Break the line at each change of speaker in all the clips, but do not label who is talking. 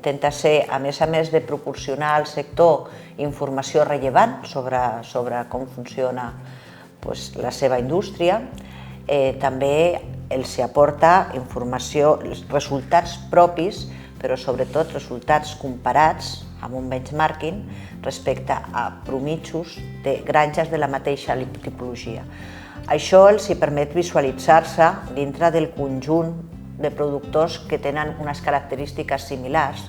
intenta ser, a més de proporcionar al sector informació rellevant sobre com funciona la seva indústria, també els aporta informació, resultats propis, però sobretot resultats comparats amb un benchmarking respecte a mitjans de granges de la mateixa tipologia. Això els permet visualitzar-se dintre del conjunt de productors que tenen unes característiques similars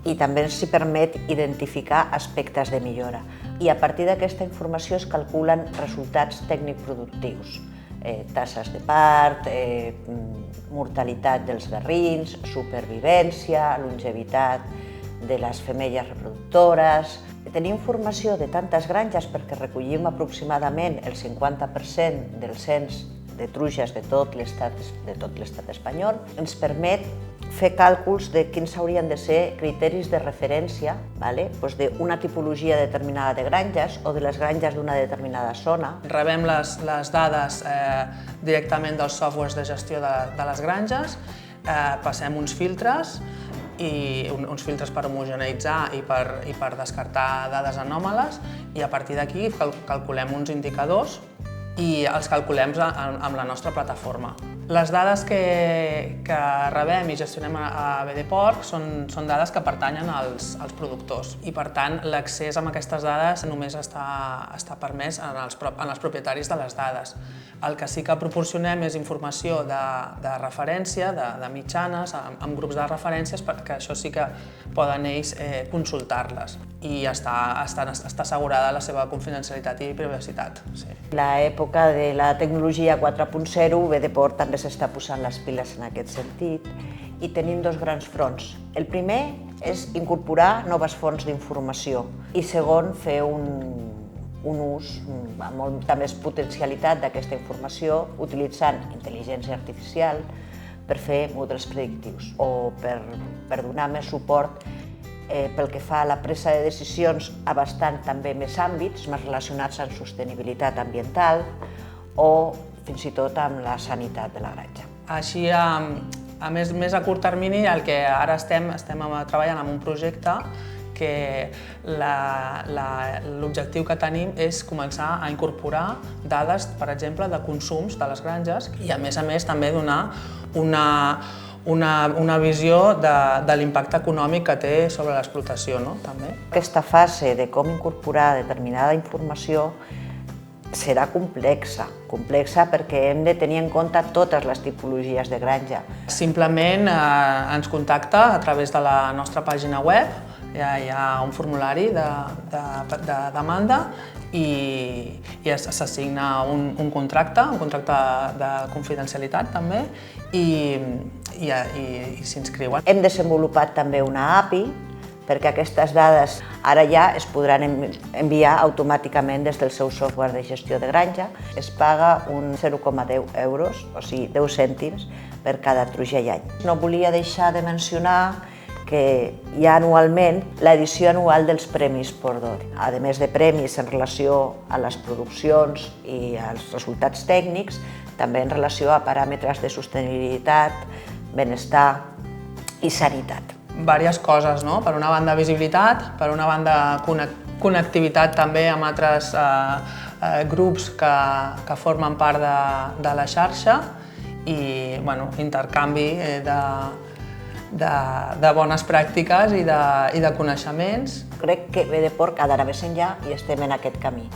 i també els permet identificar aspectes de millora. I a partir d'aquesta informació es calculen resultats tècnic-productius, tasses de part, mortalitat dels garrins, supervivència, longevitat de les femelles reproductores. Tenir informació de tantes granges perquè recollim aproximadament el 50% del cens de truges de tot l'estat espanyol ens permet fer càlculs de quins haurien de ser criteris de referència d'una tipologia determinada de granges o de les granges d'una determinada zona.
Rebem les dades directament dels softwares de gestió de les granges, passem uns filtres per homogeneïtzar i per descartar dades anòmales i a partir d'aquí calculem uns indicadors i els calculem amb la nostra plataforma. Les dades que rebem i gestionem a BD-Porc són dades que pertanyen als productors i per tant l'accés a aquestes dades només està permès als propietaris de les dades. El que sí que proporcionem és informació de referència, de mitjanes, amb grups de referències, perquè això sí que poden ells consultar-les i està assegurada la seva confidencialitat i privacitat.
L'època de la tecnologia 4.0, BD-Porc també s'està posant les piles en aquest sentit i tenim dos grans fronts. El primer és incorporar noves fonts d'informació i segon, fer un ús amb molta més potencialitat d'aquesta informació utilitzant intel·ligència artificial per fer models predictius o per donar més suport pel que fa a la presa de decisions abastant també més àmbits més relacionats amb sostenibilitat ambiental o fins i tot amb la sanitat de la granja.
Així, més a curt termini, el que ara estem treballant en un projecte que l'objectiu que tenim és començar a incorporar dades, per exemple, de consums de les granges i a més també donar una visió de l'impacte econòmic que té sobre l'explotació.
Aquesta fase de com incorporar determinada informació serà complexa perquè hem de tenir en compte totes les tipologies de granja.
Simplement ens contacta a través de la nostra pàgina web, hi ha un formulari de demanda i s'assigna un contracte de confidencialitat també i s'inscriuen.
Hem desenvolupat també una API perquè aquestes dades ara ja es podran enviar automàticament des del seu software de gestió de granja. Es paga un 0,10 euros, o sigui 10 cèntims per cada truja i any. No volia deixar de mencionar que hi ha anualment l'edició anual dels Premis Porc d'Or. A més de premis en relació a les produccions i als resultats tècnics, també en relació a paràmetres de sostenibilitat, benestar i sanitat.
Diverses coses, no? Per una banda visibilitat, per una banda connectivitat també amb altres grups que formen part de la xarxa i intercanvi de bones pràctiques i de coneixements.
Crec que BD-Porc ha d'anar més enllà i estem en aquest camí.